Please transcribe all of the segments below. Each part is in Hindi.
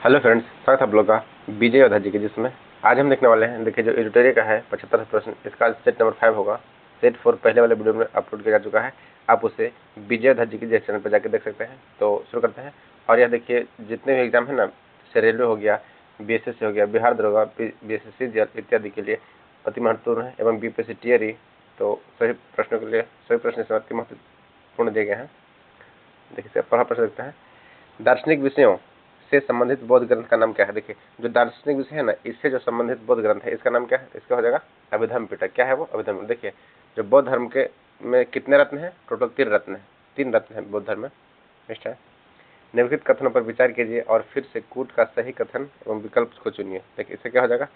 हेलो फ्रेंड्स, स्वागत है आप लोग का विजय योद्धा जी के, जिसमें आज हम देखने वाले हैं। देखिए, जो एडिटोरियल का है 75 प्रश्न, इसका सेट नंबर 5 होगा। सेट 4 पहले वाले वीडियो में अपलोड किया जा चुका है। आप उसे विजय योद्धा जी के चैनल पर जाकर देख सकते हैं। तो शुरू करते हैं। और यह देखिए, जितने भी एग्जाम है ना, जैसे रेलवे हो गया, बीएसएससी हो गया, बिहार दरोगा, बीएसएससी इत्यादि के लिए अति महत्वपूर्ण है, एवं बीपीएससी टीआरई, तो सभी प्रश्नों के लिए सभी प्रश्न इसमें अति महत्वपूर्ण दिए गए हैं। देखिए, पहला प्रश्न देखते हैं, दार्शनिक विषयों से संबंधित बौद्ध ग्रंथ का नाम क्या है। देखिए, जो दार्शनिक विषय है ना, इससे जो संबंधित बौद्ध ग्रंथ है, इसका नाम क्या है? इसका हो जाएगा अभिधम्म पिटक। क्या है वो? अभिधम्म। देखिए, जो बौद्ध धर्म के में कितने रत्न हैं? टोटल 3 रत्न है। 3 रत्न है बौद्ध धर्म में। नेक्स्ट है, निम्नलिखित कथनों पर विचार कीजिए और फिर से कूट का सही कथन एवं विकल्प को चुनिए। देखिए, इससे क्या हो जाएगा?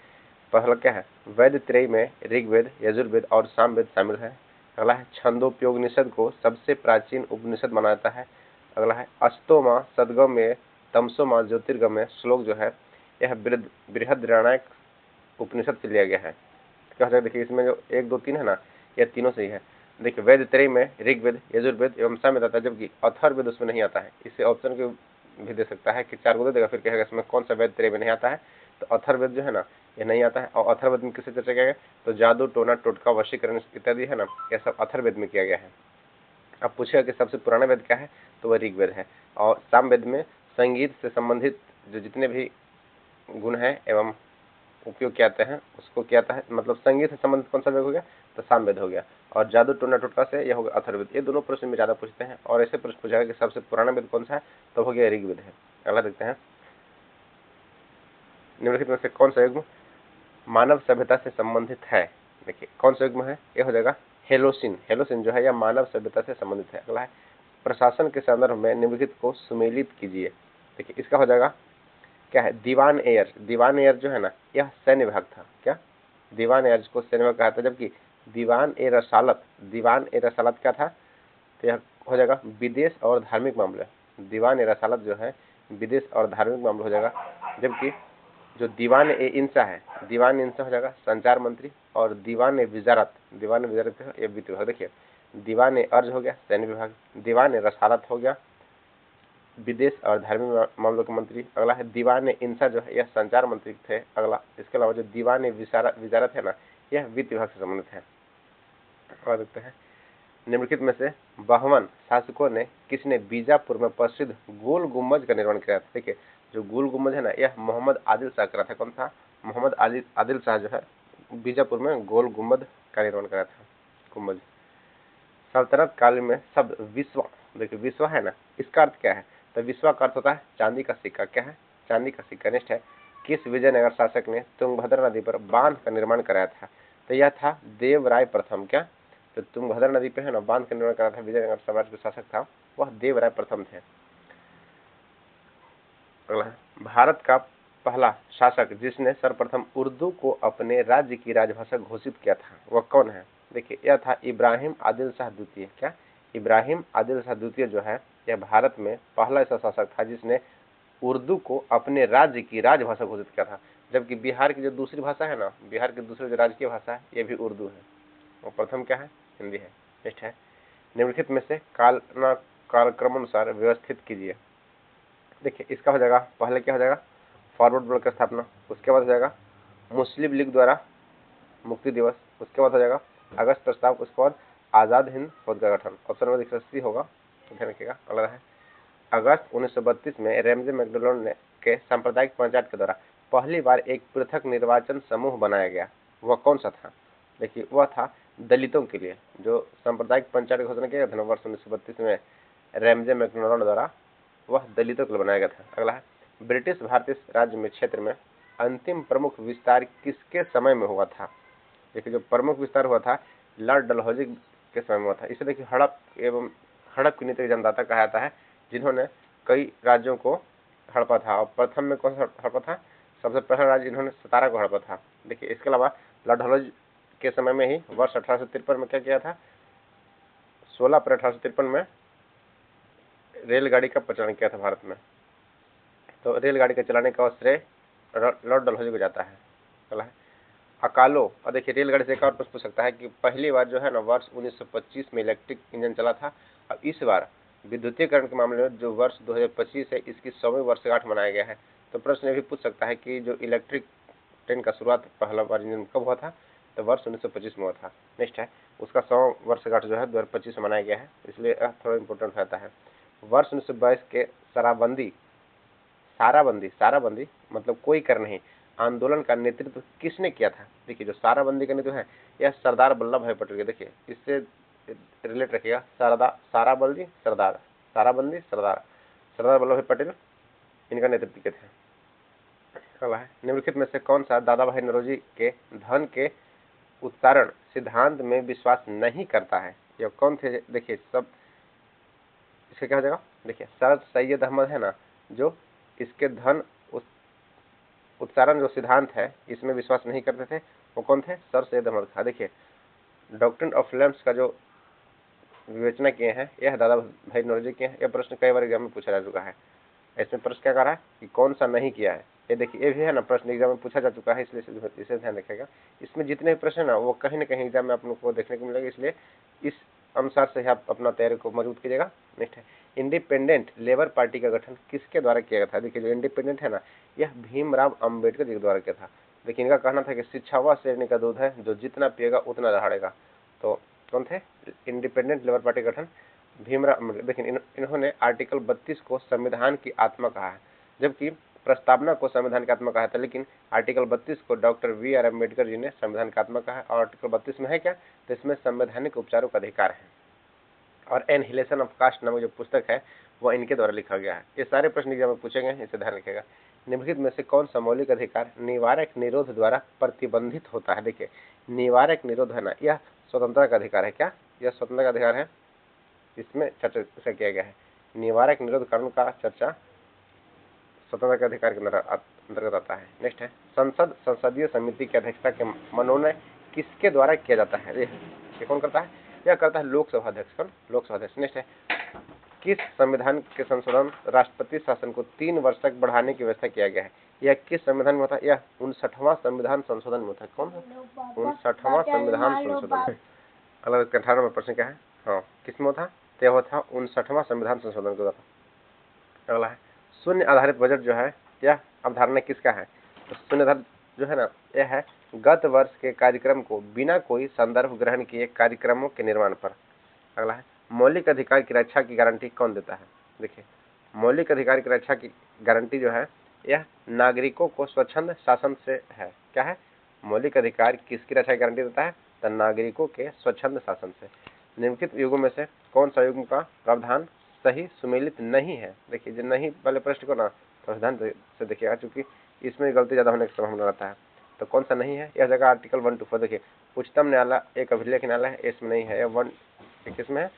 पहला क्या है? वेद त्रय में ऋग्वेद, यजुर्वेद और सामवेद शामिल है। अगला है, छंदोपयोगनिषद को सबसे प्राचीन उपनिषद माना जाता है। अगला है, अष्टोमा सदगम तमसोमा ज्योतिर्गम श्लोक जो है, यह बृहद्रणायक उपनिषद से लिया गया है। क्या हो जाएगा? देखिए, इसमें जो 1, 2, 3 है ना, यह तीनों से ही है। देखिए, वेद त्रय में ऋग्वेद, यजुर्वेद एवं सामवेद आता है, जबकि अथर्ववेद उसमें नहीं आता है। इसे ऑप्शन के भी दे सकता है कि 4 को दे देगा, फिर कहेगा इसमें कौन सा वेद त्रय में नहीं आता है। तो अथर्ववेद जो है ना, ये नहीं आता है। और अथर्ववेद में किससे चर्चा किया गया? तो जादू, टोना, टोटका, वशीकरण इत्यादि है ना, यह सब अथर्ववेद में किया गया है। अब पूछेगा कि सबसे पुराना वेद क्या है, तो वह ऋग्वेद है। और सामवेद में संगीत से संबंधित जो जितने भी गुण हैं एवं उपयोग किया जाते हैं, उसको किया जाता है। मतलब संगीत से संबंधित कौन सा वेद हो गया? तो सामवेद हो गया। और जादू, टोना, टोटका से यह हो गया अथर्ववेद। ये दोनों प्रश्न में ज्यादा पूछते हैं। और ऐसे प्रश्न पूछेगा कि सबसे पुराना वेद कौन सा है, तो हो गया ऋग्वेद है। अगला देखते हैं, निम्नलिखित में से कौन सा युग्म मानव सभ्यता से संबंधित है। देखिए, कौन सा युग्म है? ये हो जाएगा हेलोसिन। हेलोसिन जो है, यह मानव सभ्यता से संबंधित है। अगला है, प्रशासन के संदर्भ में निम्नलिखित को सुमेलित कीजिए। देखिए, इसका हो जाएगा क्या है? दीवान एयर। दीवान एयर जो है ना, यह सैन्य विभाग था। क्या? दीवान एयर को सैन्य विभाग कहा था, जबकि दीवान ए रसालत, दीवान ए रसालत क्या था? तो यह हो जाएगा विदेश और धार्मिक मामले। दीवान ए रसालत जो है, विदेश और धार्मिक मामले हो जाएगा। जबकि जो दीवान ए इंसा है, दीवान इंसा हो जाएगा संचार मंत्री। और दीवान ए विजारत, दीवान ए विजारत ये वित्त विभाग। देखिए, दीवान ए अर्ज हो गया सैन्य विभाग, दीवान ए रसालत हो गया विदेश और धार्मिक मामलों के मंत्री। अगला है, दीवान इंसा जो है, यह संचार मंत्री थे। अगला, इसके अलावा जो दीवान विजारत है ना, यह वित्त विभाग से संबंधित है। और देखते हैं, निम्नलिखित में से बहमन शासकों ने किसने बीजापुर में प्रसिद्ध गोल गुम्बज का निर्माण किया था। देखिए, जो गोल गुम्बज है ना, यह मोहम्मद आदिल शाह करा था। कौन था? मोहम्मद आदिल शाह जो है, बीजापुर में गोल गुम्बद का निर्माण करा था, गुम्बज। सल्तनत काल में शब्द विश्व, देखिए विश्व है ना, इसका अर्थ क्या है? तो विश्व का अर्थ होता है चांदी का सिक्का। क्या है? चांदी का सिक्का। नेक्स्ट है, किस विजयनगर शासक ने तुंगभद्रा नदी पर बांध का निर्माण कराया था? तो यह था देवराय प्रथम। क्या? तो तुंगभद्रा नदी पे है ना, बांध का निर्माण कराया था, विजयनगर साम्राज्य का शासक था, वह देवराय प्रथम थे। अगला है, भारत का पहला शासक जिसने सर्वप्रथम उर्दू को अपने राज्य की राजभाषा घोषित किया था, वह कौन है? देखिए, यह था इब्राहिम आदिल शाह द्वितीय। क्या? इब्राहिम आदिल शाह द्वितीय जो है, यह भारत में पहला ऐसा शासक था जिसने उर्दू को अपने राज्य की राजभाषा घोषित किया था। जबकि बिहार की जो दूसरी भाषा है ना, बिहार की दूसरी जो राजकीय भाषा है, यह भी उर्दू है। और प्रथम क्या है? हिंदी है। नेक्स्ट है, निम्नलिखित में से कालक्रमानुसार व्यवस्थित कीजिए। देखिए, इसका हो जाएगा, पहले क्या हो जाएगा? फॉरवर्ड ब्लॉक की स्थापना। उसके बाद हो जाएगा मुस्लिम लीग द्वारा मुक्ति दिवस। उसके बाद हो जाएगा अगस्त प्रस्ताव। उसके बाद आजाद हिंद फौज का गठन। ऑप्शन नंबर 81 होगा, तो ध्यान रखिएगा। अगला है, अगस्त 1932 में रैमजे मैकडोनाल्ड ने के सांप्रदायिक पंचायत के द्वारा पहली बार एक पृथक निर्वाचन समूह बनाया गया, वह कौन सा था? देखिए, वह था दलितों के लिए। जो सांप्रदायिक पंचायत की घोषणा किया गया था वर्ष 1932 में रैमजे मैकडोनाल्ड द्वारा, वह दलितों के लिए बनाया गया था। अगला है, ब्रिटिश भारतीय राज्य में क्षेत्र में अंतिम प्रमुख विस्तार किसके समय में हुआ था? देखिए, जो प्रमुख विस्तार हुआ था, लॉर्ड डलहौजी के समय में हुआ था। इसे देखिए हड़प की नीति के जन्मदाता कहा जाता है, जिन्होंने कई राज्यों को हड़पा था। और प्रथम में कौन सा हड़पा था? सबसे पहला राज्य इन्होंने सतारा को हड़पा था। देखिए, इसके अलावा लॉर्ड डलहौजी के समय में ही वर्ष 1853 में क्या किया था? 16 अप्रैल 1853 में रेलगाड़ी का प्रचलन किया था भारत में। तो रेलगाड़ी के चलाने का श्रेय लॉर्ड डलहौजी को जाता है। अगला है, अकालो। और देखिए, रेलगाड़ी से एक और प्रश्न पूछ सकता है कि पहली बार जो है ना, वर्ष 1925 में इलेक्ट्रिक इंजन चला था। अब इस बार विद्युतीकरण के मामले में जो वर्ष 2025 है, इसकी 100वीं वर्षगांठ मनाया गया है। तो प्रश्न ये भी पूछ सकता है कि जो इलेक्ट्रिक ट्रेन का शुरुआत पहला बार इंजन कब हुआ था, तो वर्ष 1925 में हुआ था। नेक्स्ट है, उसका 100 वर्षगांठ जो है 2025 में मनाया गया है, इसलिए थोड़ा इंपॉर्टेंट रहता है। वर्ष 1922 के साराबंदी मतलब कोई कर नहीं आंदोलन का नेतृत्व किसने किया था। देखिए जो साराबंदी का नेतृत्व है यह सरदार वल्लभ भाई पटेल के, देखिए इससे रिलेट रखिएगा, साराबंदी सरदार वल्लभ भाई पटेल इनका नेतृत्व किए थे। अगला है, निम्नलिखित में से कौन सा दादा भाई नौरोजी के धन के उत्तरण सिद्धांत में विश्वास नहीं करता है। ये कौन थे, देखिए सब इसका क्या हो जाएगा, देखिए सर सैयद अहमद है ना, जो इसके धन उत्तरण जो सिद्धांत है इसमें विश्वास नहीं करते थे, वो कौन थे, सर सैयद अहमद खान। देखिए डॉक्ट्रिन ऑफ लैम्प्स का जो विवेचना किए हैं यह दादा भाई नौरोजी के हैं। यह प्रश्न कई बार एग्जाम में पूछा जा चुका है। इसमें प्रश्न क्या कर रहा है कि कौन सा नहीं किया है। ये देखिए ये भी है ना, प्रश्न एग्जाम में पूछा जा चुका है, इसलिए इसे ध्यान रखिएगा। इसमें जितने भी प्रश्न है ना वो कहीं ना कहीं एग्जाम में आप लोग को देखने को मिलेगा, इसलिए इस अनुसार से आप अपना तैयारी को मजबूत कीजिएगा। नेक्स्ट है, इंडिपेंडेंट लेबर पार्टी का गठन किसके द्वारा किया गया था। देखिए जो इंडिपेंडेंट है ना यह भीमराव अम्बेडकर जी के द्वारा किया था। देखिए इनका कहना था कि शिक्षा वह शेरनी का दूध है जो जितना पिएगा उतना दहाड़ेगा। तो कौन थे, इंडिपेंडेंट लेबर पार्टी का गठन भीमराव। देखिए इन्होंने आर्टिकल 32 को संविधान की आत्मा कहा है, जबकि प्रस्तावना को संविधान की आत्मा कहा था, लेकिन आर्टिकल 32 को डॉक्टर वी.आर. अम्बेडकर जी ने संविधान की आत्मा कहा है। और आर्टिकल 32 में है क्या, तो इसमें संवैधानिक उपचारों का अधिकार है। और एनहिलेशन ऑफ कास्ट नामक जो पुस्तक है वह इनके द्वारा लिखा गया है। ये सारे प्रश्न एग्जाम में पूछे गए हैं, इसे ध्यान रखिएगा। निम्नलिखित में से कौन सा मौलिक अधिकार निवारक निरोध द्वारा प्रतिबंधित होता है। देखिए निवारक निरोध है ना, यह स्वतंत्रता का अधिकार है। क्या यह स्वतंत्रता का अधिकार है, इसमें चर्चा किया गया है। निवारक निरोध कानून का चर्चा स्वतंत्रता के अधिकार के अंतर्गत आता है। नेक्स्ट है, संसदीय समिति की अध्यक्षता के मनोनय किसके द्वारा किया जाता है। ये कौन करता है, यह करता है लोकसभा अध्यक्ष। कौन, लोकसभा अध्यक्ष। नेक्स्ट है, किस संविधान के संशोधन राष्ट्रपति शासन को 3 वर्ष तक बढ़ाने की व्यवस्था किया गया है। यह किस संविधान में होता है, यह 59वां संविधान संशोधन में होता है। कौन, 59वां संविधान संशोधन। अलग 18वां प्रश्न क्या है, हाँ किसमें होता है, तो यह होता 59वां संविधान संशोधन के द्वारा। अगला है, शून्य आधारित बजट जो है यह अवधारणा किसका है। तो शून्य आधारित जो है ना यह है गत वर्ष के कार्यक्रम को बिना कोई संदर्भ ग्रहण किए कार्यक्रमों के निर्माण पर। अगला है, मौलिक अधिकार की रक्षा की गारंटी कौन देता है। देखिए मौलिक अधिकार की रक्षा की गारंटी जो है यह नागरिकों को स्वच्छंद शासन से है। क्या है, मौलिक अधिकार किसकी रक्षा की गारंटी देता है, तो नागरिकों के स्वच्छंद शासन से। निम्नलिखित युगों में से कौन सा युग का प्रावधान सही सुमेलित नहीं है। देखिए जो नहीं वाले प्रश्न को ना थोड़ा ध्यान से देखिएगा, क्योंकि इसमें गलती ज्यादा होने की संभावना रहता है। तो कौन सा नहीं है, यह जगह आर्टिकल 124। देखिए उच्चतम न्यायालय एक अभिलेख न्यायालय है, इसमें नहीं है। 121 में है,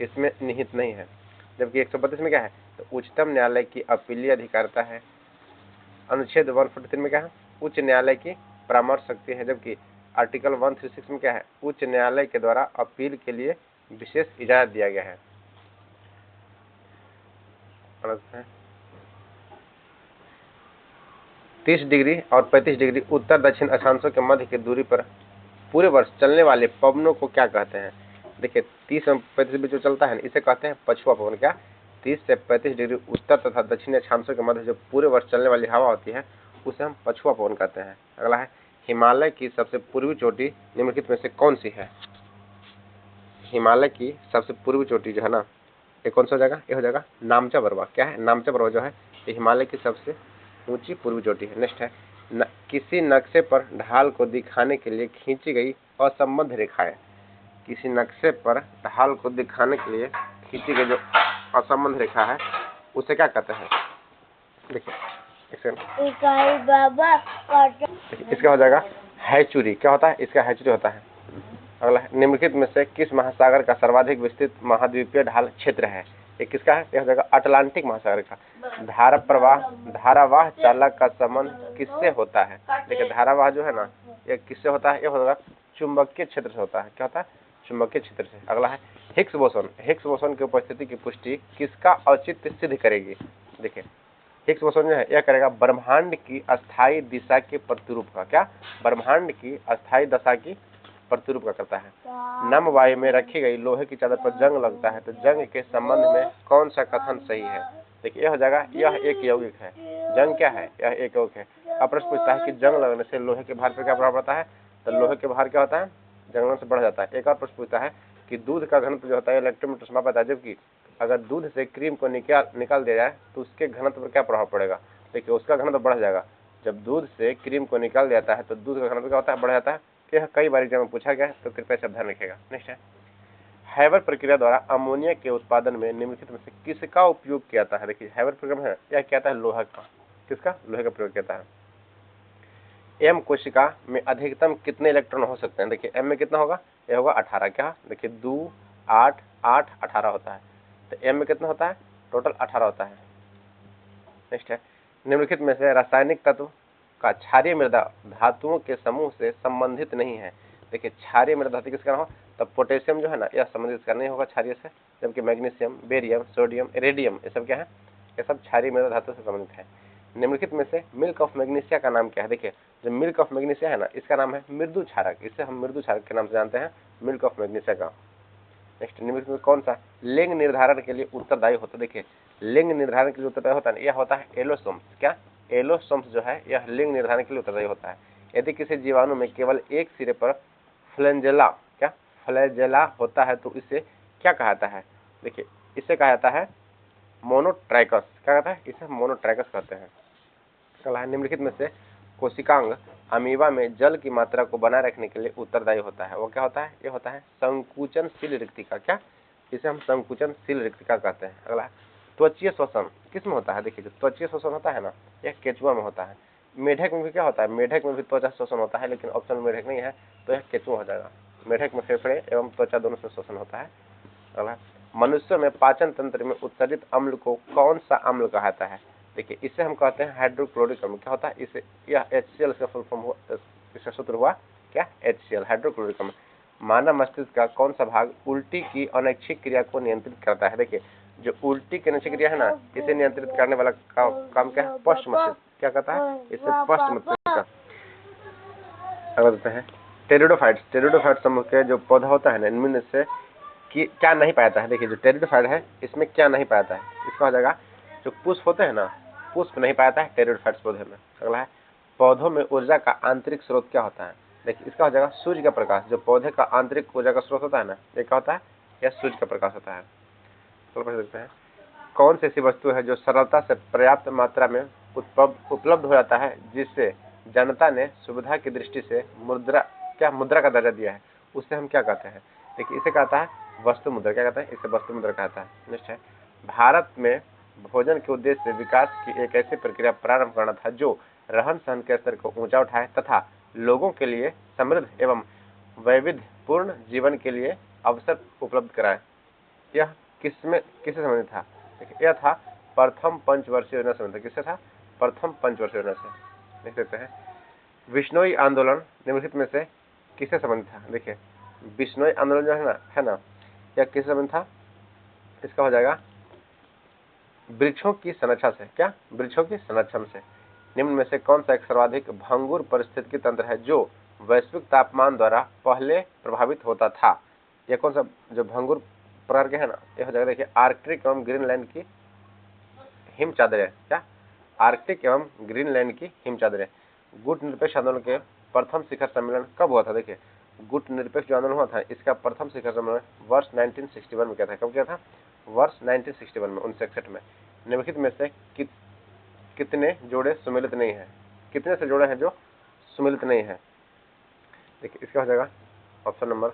इसमें निहित नहीं है। जबकि 132 में क्या है, तो उच्चतम न्यायालय की अपीलीय अधिकारिता है। अनुच्छेद 143 में क्या है, उच्च न्यायालय की परामर्श शक्ति है। जबकि आर्टिकल 136 में क्या है, उच्च न्यायालय के द्वारा अपील के लिए विशेष इजाजत दिया गया है। 30 डिग्री और 35 डिग्री उत्तर दक्षिण अक्षांशों के मध्य की दूरी पर पूरे वर्ष चलने वाले पवनों को क्या कहते हैं। देखिए 30 और 35 बीच जो चलता है इसे कहते हैं पछुआ पवन। क्या, 30 से 35 डिग्री उत्तर तथा दक्षिणी अक्षांशों के मध्य जो पूरे वर्ष चलने वाली हवा होती है उसे हम पछुआ पवन कहते हैं। अगला है, हिमालय की सबसे पूर्वी चोटी निम्नलिखित में से कौन सी है। हिमालय की सबसे पूर्वी चोटी जो है ना ये कौन सा हो जाएगा, ये हो जाएगा नामचा बरवा। क्या है, नामचा बरवा जो है ये हिमालय की सबसे ऊंची पूर्वी चोटी है। नेक्स्ट है, किसी नक्शे पर ढाल को दिखाने के लिए खींची गई असंबद्ध रेखाएं। किसी नक्शे पर ढाल को दिखाने के लिए खींची गई जो असंबद्ध रेखा है उसे क्या कहते हैं। देखिए इसका हो जाएगा हैचुरी। क्या होता है, इसका हैचुरी होता है। अगला है, निम्नलिखित में से किस महासागर का सर्वाधिक विस्तृत महाद्वीपीय ढाल क्षेत्र है। ये किसका है, यह हो जाएगा अटलांटिक महासागर का। धारावाह चालक का संबंध किससे होता है। देखिए धारावाह जो है ना ये किससे होता है, ये होगा चुंबकीय क्षेत्र से होता है। क्या होता है, चुंबकीय क्षेत्र से। अगला है, हिग्स बोसोन। हिग्स बोसोन की उपस्थिति की पुष्टि किसका औचित्य सिद्ध करेगी। देखिए हिग्स बोसोन जो है यह करेगा ब्रह्मांड की अस्थायी दिशा के प्रतिरूप का। क्या, ब्रह्मांड की अस्थायी दशा की प्रतिरूप का करता है। नम वायु में रखी गई लोहे की चादर पर जंग लगता है, तो जंग के संबंध में कौन सा कथन सही है। देखिए यह हो जाएगा, यह एक यौगिक है। जंग क्या है, यह एक यौगिक है। अब प्रश्न पूछता है कि जंग लगने से लोहे के भार पर क्या प्रभाव पड़ता है, तो लोहे के भार क्या होता है, जंगलों से बढ़ जाता है। एक और प्रश्न पूछता है कि दूध का घनत्व जो होता है इलेक्ट्रोमीटर से मापा जाता है, जबकि अगर दूध से क्रीम को निकाल दिया जाए तो उसके घनत्व पर क्या प्रभाव पड़ेगा। देखिए उसका घनत्व बढ़ जाएगा। जब दूध से क्रीम को निकाल दिया जाता है तो दूध का घनत्व क्या होता है, बढ़ जाता है। यह कई बार एग्जाम में पूछा गया है, तो कृपया से ध्यान रखिएगा। नेक्स्ट है, हैबर प्रक्रिया द्वारा अमोनिया के उत्पादन में निम्नलिखित में से किसका उपयोग किया जाता है। देखिए हैबर प्रक्रिया है, यह क्या है, लोहा का। किसका, लोहे का प्रयोग किया है। एम कोशिका में अधिकतम कितने इलेक्ट्रॉन हो सकते हैं। देखिए एम में कितना होगा, यह होगा 18। क्या, देखिए 2 8 8 18 होता है, तो एम में कितना होता है, टोटल 18 होता है। नेक्स्ट है, निम्नलिखित में से रासायनिक तत्व का क्षारीय मृदा धातुओं के समूह से संबंधित नहीं है। देखिए क्षारीय मृदा धातु किसका हो, तब पोटेशियम जो है ना, यह संबंधित इसका नहीं होगा क्षारीय से, जबकि मैग्नीशियम, बेरियम, सोडियम, इरेडियम ये सब क्या है, ये सब क्षारीय मृदा धातु से संबंधित है। निम्नलिखित में से मिल्क ऑफ मैग्नीशिया का नाम क्या है। देखिए जो मिल्क ऑफ मैग्नीशिया है ना, इसका नाम है मृदु क्षारक। इसे हम मृदु क्षारक के नाम से जानते हैं, मिल्क ऑफ मैग्नीशिया का। नेक्स्ट, निम्नलिखित में कौन सा लिंग निर्धारण के लिए उत्तरदायी होता है। देखिए लिंग निर्धारण के लिए उत्तरदायी होता है, यह होता है एलोसोम्स। क्या, एलोसोम्स जो है यह लिंग निर्धारण के लिए उत्तरदायी होता है। यदि किसी जीवाणु में केवल एक सिरे पर फ्लैजेला, क्या फ्लैजेला होता है तो इसे क्या कहा जाता है। देखिए इसे कहा जाता है मोनोट्राइकस। क्या कहता है, इसे मोनोट्राइकस कहते हैं। अगला है, निम्नलिखित में से कोशिकांग अमीबा में जल की मात्रा को बनाए रखने के लिए उत्तरदायी होता है। वो क्या होता है, ये होता है संकुचनशील रिक्तिका। क्या, इसे हम संकुचनशील रिक्तिका कहते हैं। अगला है, त्वचीय श्वसन किस में होता है। देखिए जो त्वचीय श्वसन होता है ना, यह केचुआ में होता है। मेढक में भी क्या होता है, मेढक में भी त्वचा श्वसन होता है, लेकिन ऑप्शन में मेढक नहीं है तो यह केचुआ हो जाएगा। मेढक में फेफड़े एवं त्वचा दोनों से श्वसन होता है। अगला, मनुष्यों में पाचन तंत्र में उत्सर्जित अम्ल को कौन सा अम्ल कहता है। देखिए इसे हम कहते हैं हाइड्रोक्लोरिक अम्ल। क्या होता है, इसे यह HCl का फुल फॉर्म हुआ, इसका सूत्र हुआ क्या, HCl हाइड्रोक्लोरिक अम्ल। मानव मस्तिष्क का कौन सा भाग उल्टी की अनैच्छिक क्रिया को नियंत्रित करता है। देखिए जो उल्टी की अनैच्छिक क्रिया है ना, इसे नियंत्रित करने वाला काम क्या है, पश्च मस्तिष्क। क्या कहता है, इसे पश्च मस्तिष्क का। अगला देते हैं, टेरिडोफाइट्स। टेरिडोफाइट समूह के जो पौधा होता है ना, इनमें से कि क्या नहीं पाता है। देखिए जो टेरिडोफाइट है इसमें क्या नहीं पाता है, इसका हो जाएगा जो पुष्प होते हैं ना, पुष्प नहीं पाता है टेरिडोफाइट्स पौधे में। अगला है, पौधों में ऊर्जा का आंतरिक स्रोत क्या होता है। देखिए इसका हो जाएगा सूर्य का प्रकाश। जो पौधे का आंतरिक ऊर्जा का स्रोत होता है ना, ये क्या होता है, यह सूर्य का प्रकाश होता है। चलो देखते हैं, कौन सी ऐसी वस्तु है जो सरलता से पर्याप्त मात्रा में उपलब्ध हो जाता है, जिससे जनता ने सुविधा की दृष्टि से मुद्रा का दर्जा दिया है, उसे हम क्या कहते हैं। देखिए इसे कहता है वस्तु मुद्रा। क्या कहता है, इसे वस्तु मुद्रा कहता है। नेक्स्ट है, भारत में भोजन के उद्देश्य से विकास की एक ऐसी प्रक्रिया प्रारंभ करना था जो रहन सहन के स्तर को ऊंचा उठाए तथा लोगों के लिए समृद्ध एवं वैविध्यपूर्ण जीवन के लिए अवसर उपलब्ध कराए। यह किससे संबंधित था। देखिए यह था प्रथम पंचवर्षीय योजना से संबंधित। किससे था, प्रथम पंचवर्षीय योजना से। देख सकते हैं, विश्नोई आंदोलन निम्नलिखित में से किससे संबंधित था। देखिए विश्नोई आंदोलन जो है ना, यह किससे संबंधित था, इसका हो जाएगा वृक्षों की संरक्षण से। क्या, वृक्षों की संरक्षण से। निम्न में से कौन सा एक सर्वाधिक भंगुर पारिस्थितिकी तंत्र है जो वैश्विक तापमान द्वारा पहले प्रभावित होता था। यह कौन सा जो भंगुर प्रकार के है ना, यह हो जाएगा देखिए आर्कटिक एवं ग्रीनलैंड की हिम चादरें। क्या, आर्कटिक एवं ग्रीनलैंड की हिम चादरें। गुट निरपेक्ष आंदोलन के प्रथम शिखर सम्मेलन कब हुआ था। देखिए गुट निरपेक्ष जो आंदोलन हुआ था, इसका प्रथम शिखर सम्मेलन वर्ष 1961 में किया था। कब किया था, वर्ष 1961 में, 1961 में। निम्नलिखित में से कितने जोड़े सुमेलित नहीं है। कितने से जोड़े हैं जो सुमेलित नहीं है। देखिए इसका हो जाएगा ऑप्शन नंबर,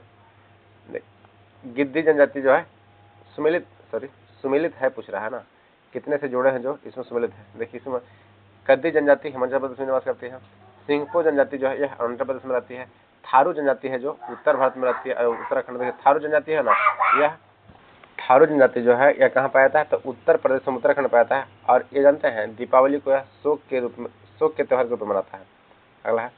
गिद्दी जनजाति जो है सुमेलित है, पूछ रहा है ना, कितने से जोड़े हैं जो इसमें सुमेलित है। देखिए इसमें कद्दी जनजाति हिमाचल प्रदेश में निवास करती है। सिंघपो जनजाति जो है यह अरुणाचल प्रदेश में रहती है। थारू जनजाति है जो उत्तर भारत में रहती है, उत्तराखंड में। थारू जनजाति है ना, यह थारू जनजाति जो है यह कहाँ पाया जाता है, तो उत्तर प्रदेश में, उत्तराखंड पाया जाता है। और ये जानते हैं दीपावली को यह शोक के त्योहार के रूप में मनाता है। अगला है,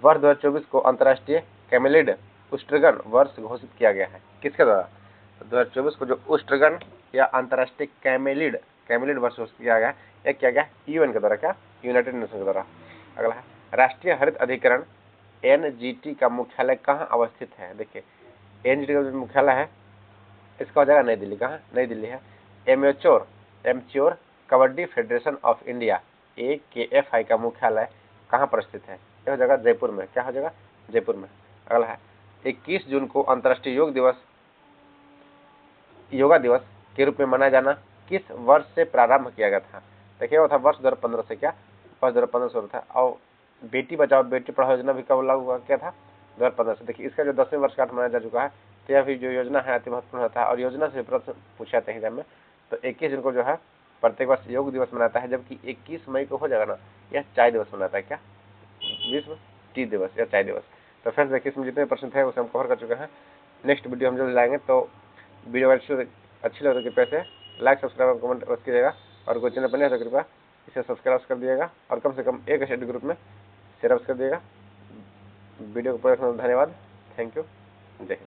वर्ष 2024 को अंतर्राष्ट्रीय कैमेलिड उस्ट्रगन वर्ष घोषित किया गया है। किसके द्वारा, 2024 को जो उस्ट्रगन या अंतर्राष्ट्रीय कैमेलिड वर्ष घोषित किया गया, यह किया गया UN के द्वारा। क्या, यूनाइटेड नेशन के द्वारा। अगला है, राष्ट्रीय हरित अधिकरण NGT का मुख्यालय कहाँ अवस्थित है। देखिए NGT का मुख्यालय है, इसका हो जाएगा नई दिल्ली। कहाँ, नई दिल्ली है। Amateur kabaddi federation of India AKFI का मुख्यालय कहाँ पर स्थित है? यह जगह जयपुर में। क्या हो जाएगा? जयपुर में। अगला है 21 जून को अंतर्राष्ट्रीय योगा दिवस के रूप में मनाया जाना किस वर्ष से प्रारंभ किया गया था? देखिए वो था वर्ष 2015 से। क्या वर्ष 2015 से था। और बेटी बचाओ बेटी पढ़ाओ योजना भी कब लागू हुआ? क्या था? 2015 से। देखिए इसका जो 10वें वर्षगांठ मनाया जा चुका है, तो यह भी जो योजना है अति महत्वपूर्ण होता है और योजना से प्रश्न पूछा जाता है एग्जाम में। तो 21 जून को जो है प्रत्येक वर्ष योग दिवस मनाता है, जबकि 21 मई को हो जाएगा ना, यह चाय दिवस मनाता है। क्या? विश्व टी दिवस या चाय दिवस। तो फ्रेंड्स देखिए इसमें जितने प्रश्न थे उसे हम कवर कर चुके हैं। नेक्स्ट वीडियो हम जल्द लाएंगे। तो वीडियो अच्छी लगे तो कृपया से लाइक सब्सक्राइब और कमेंट अवश्य कीजिएगा और कोई चैनल पर नहीं है तो कृपया इसे सब्सक्राइब कर दिएगा और कम से कम एक स्टडी ग्रुप में शेयर कर दिएगा। वीडियो को पूरा देखने के लिए धन्यवाद। Thank you. जय हिंद।